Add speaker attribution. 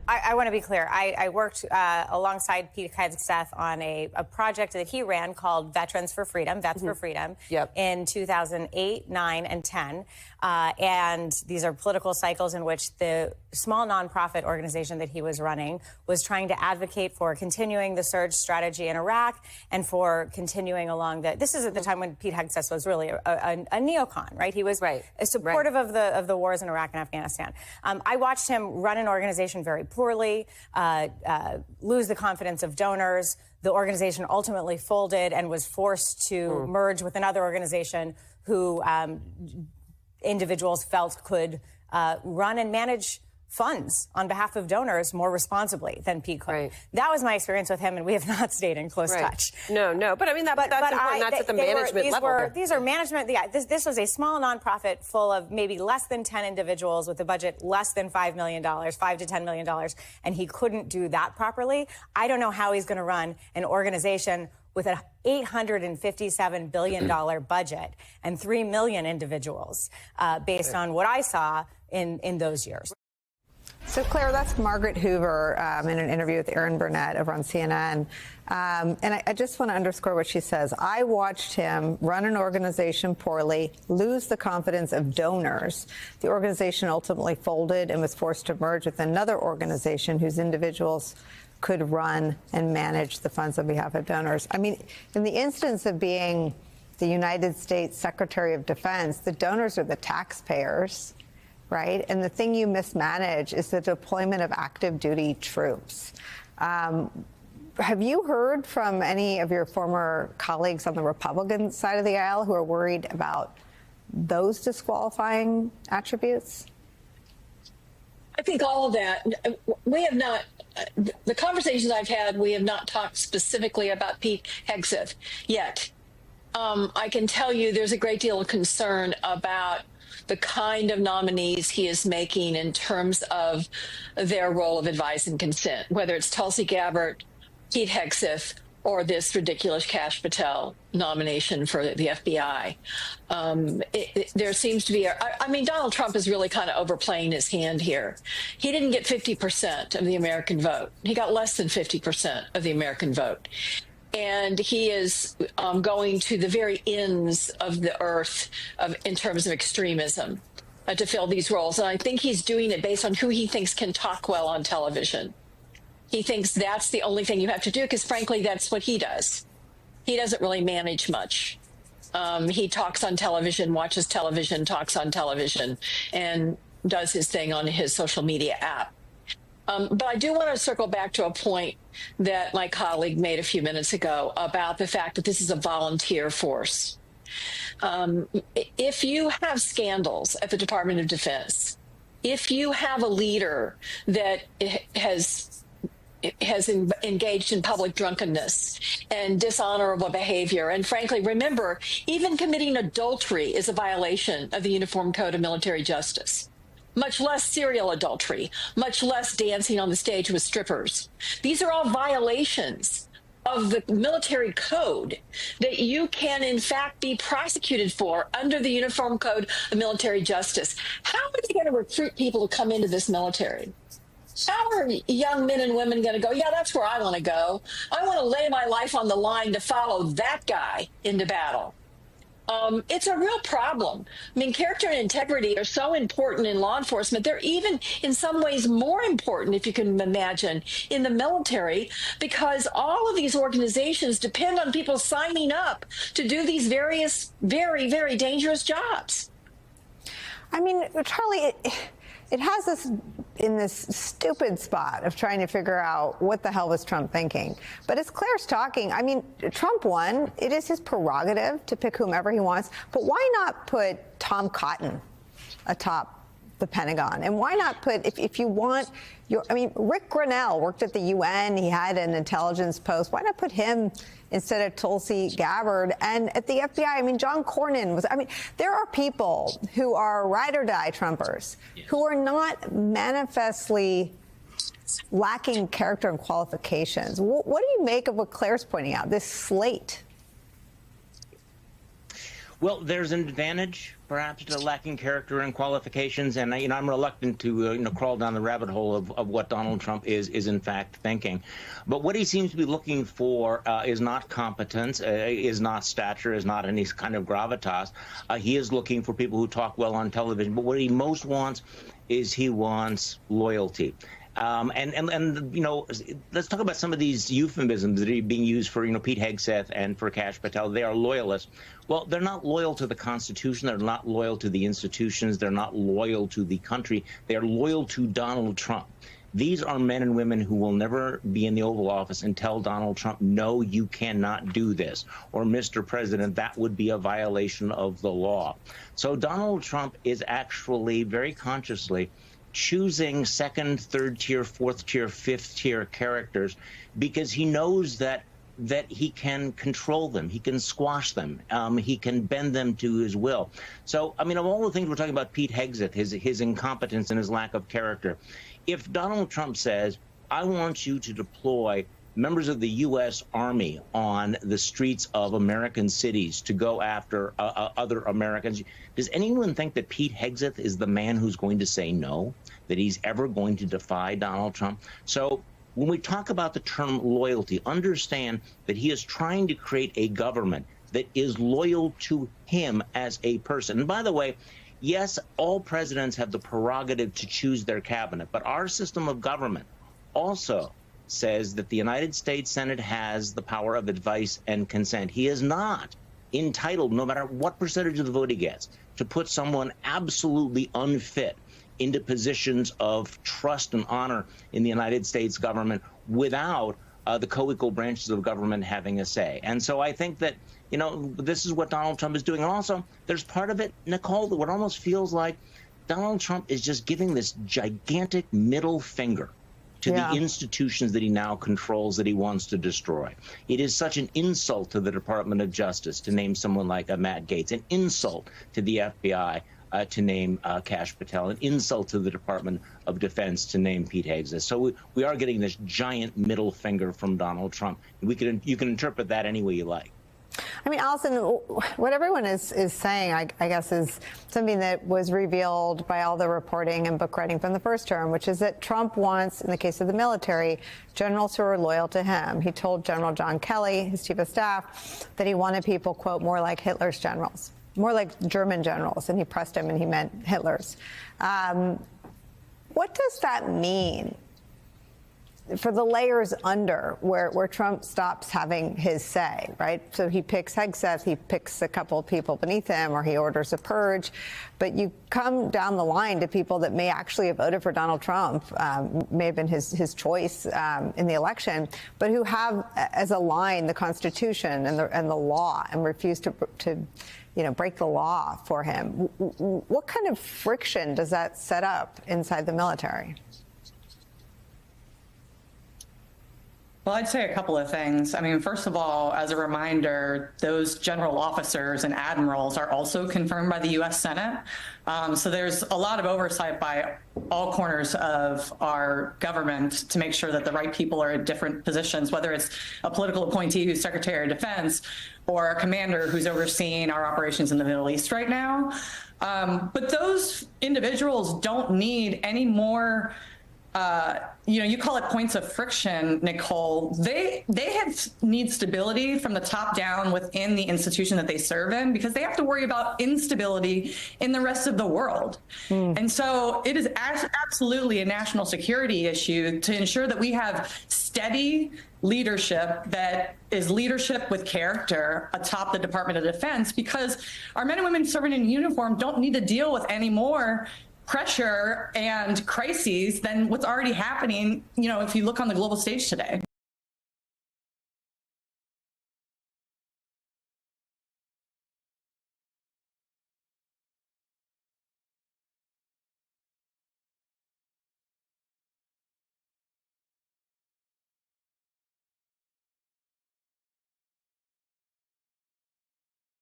Speaker 1: I want to be clear. I worked alongside Pete Hegseth on a project that he ran called Veterans for Freedom, Vets for Freedom, in 2008, 9, and 10. And these are political cycles in which the small nonprofit organization that he was running was trying to advocate for continuing the surge strategy in Iraq and for continuing along this is at the time when Pete Hegseth was really a neocon, right? He was supportive of the wars in Iraq and Afghanistan. I watched him run an organization very poorly, lose the confidence of donors. The organization ultimately folded and was forced to merge with another organization who individuals felt could run and manage funds on behalf of donors more responsibly than Pete could.
Speaker 2: Right.
Speaker 1: That was my experience with him, and we have not stayed in close touch.
Speaker 2: No, but I mean, that's important. That's at the management level.
Speaker 1: These are management. Yeah, this was a small nonprofit full of maybe less than 10 individuals with a budget less than $5 million, $5 to $10 million, and he couldn't do that properly. I don't know how he's going to run an organization with an $857 billion budget and 3 million individuals based on what I saw in those years.
Speaker 3: So, Claire, that's Margaret Hoover in an interview with Erin Burnett over on CNN. And I just want to underscore what she says. I watched him run an organization poorly, lose the confidence of donors. The organization ultimately folded and was forced to merge with another organization whose individuals could run and manage the funds on behalf of donors. I mean, in the instance of being the United States Secretary of Defense, the donors are the taxpayers. Right? And the thing you mismanage is the deployment of active duty troops. Have you heard from any of your former colleagues on the Republican side of the aisle who are worried about those disqualifying attributes?
Speaker 4: I think all of that. We have not, the conversations I've had, we have not talked specifically about Pete Hegseth yet. I can tell you there's a great deal of concern about the kind of nominees he is making in terms of their role of advice and consent, whether it's Tulsi Gabbard, Pete Hegseth, or this ridiculous Kash Patel nomination for the FBI. There seems to be, I mean, Donald Trump is really kind of overplaying his hand here. He didn't get 50% of the American vote. He got less than 50% of the American vote. And he is going to the very ends of the earth in terms of extremism to fill these roles. And I think he's doing it based on who he thinks can talk well on television. He thinks that's the only thing you have to do because, frankly, that's what he does. He doesn't really manage much. He talks on television, watches television, talks on television, and does his thing on his social media app. But I do want to circle back to a point that my colleague made a few minutes ago about the fact that this is a volunteer force. If you have scandals at the Department of Defense, if you have a leader that has engaged in public drunkenness and dishonorable behavior, and frankly, remember, even committing adultery is a violation of the Uniform Code of Military Justice. Much less serial adultery, much less dancing on the stage with strippers. These are all violations of the military code that you can, in fact, be prosecuted for under the Uniform Code of Military Justice. How are they going to recruit people to come into this military? How are young men and women going to go, yeah, that's where I want to go. I want to lay my life on the line to follow that guy into battle. It's a real problem. I mean, character and integrity are so important in law enforcement. They're even in some ways more important, if you can imagine, in the military, because all of these organizations depend on people signing up to do these various, very, very dangerous jobs.
Speaker 3: I mean, Charlie, it has us in this stupid spot of trying to figure out what the hell was Trump thinking. But as Claire's talking, I mean, Trump won. It is his prerogative to pick whomever he wants. But why not put Tom Cotton atop the Pentagon? And why not put, if you want, I mean, Rick Grenell worked at the UN. He had an intelligence post. Why not put him instead of Tulsi Gabbard? And at the FBI, I mean, John Cornyn was, I mean, there are people who are ride or die Trumpers who are not manifestly lacking character and qualifications. What do you make of what Claire's pointing out, this slate?
Speaker 5: Well, there's an advantage, perhaps, to lacking character and qualifications, and I'm reluctant to crawl down the rabbit hole of what Donald Trump is in fact thinking. But what he seems to be looking for is not competence, is not stature, is not any kind of gravitas. He is looking for people who talk well on television. But what he most wants is he wants loyalty. Let's talk about some of these euphemisms that are being used for, Pete Hegseth and for Kash Patel. They are loyalists. Well, they're not loyal to the Constitution. They're not loyal to the institutions. They're not loyal to the country. They are loyal to Donald Trump. These are men and women who will never be in the Oval Office and tell Donald Trump, no, you cannot do this, or Mr. President, that would be a violation of the law. So Donald Trump is actually very consciously choosing second, third tier, fourth tier, fifth tier characters because he knows that he can control them, he can squash them, he can bend them to his will. So, of all the things we're talking about, Pete Hegseth, his incompetence and his lack of character, if Donald Trump says, I want you to deploy members of the U.S. Army on the streets of American cities to go after other Americans, does anyone think that Pete Hegseth is the man who's going to say no, that he's ever going to defy Donald Trump? So when we talk about the term loyalty, understand that he is trying to create a government that is loyal to him as a person. And by the way, yes, all presidents have the prerogative to choose their cabinet, but our system of government also says that the United States Senate has the power of advice and consent. He is not entitled, no matter what percentage of the vote he gets, to put someone absolutely unfit into positions of trust and honor in the United States government without the co-equal branches of government having a say. And so I think that, this is what Donald Trump is doing. And also, there's part of it, Nicole, that what almost feels like Donald Trump is just giving this gigantic middle finger to the institutions that he now controls, that he wants to destroy. It is such an insult to the Department of Justice to name someone like Matt Gaetz, an insult to the FBI to name Kash Patel, an insult to the Department of Defense to name Pete Hegseth. So we are getting this giant middle finger from Donald Trump. You can interpret that any way you like.
Speaker 3: Allison, what everyone is saying, I guess, is something that was revealed by all the reporting and book writing from the first term, which is that Trump wants, in the case of the military, generals who are loyal to him. He told General John Kelly, his chief of staff, that he wanted people, quote, more like Hitler's generals, more like German generals, and he pressed him and he meant Hitler's. What does that mean for the layers under where Trump stops having his say, right? So he picks Hegseth, he picks a couple of people beneath him, or he orders a purge. But you come down the line to people that may actually have voted for Donald Trump, may have been his choice in the election, but who have as a line the Constitution and the law and refuse to break the law for him. What kind of friction does that set up inside the military?
Speaker 6: Well, I'd say a couple of things. First of all, as a reminder, those general officers and admirals are also confirmed by the U.S. Senate. So there's a lot of oversight by all corners of our government to make sure that the right people are in different positions, whether it's a political appointee who's Secretary of Defense or a commander who's overseeing our operations in the Middle East right now. But those individuals don't need any more you call it points of friction, Nicole. They need stability from the top down within the institution that they serve in, because they have to worry about instability in the rest of the world. And so it is absolutely a national security issue to ensure that we have steady leadership that is leadership with character atop the Department of Defense, because our men and women serving in uniform don't need to deal with any more pressure and crises than what's already happening, if you look on the global stage today.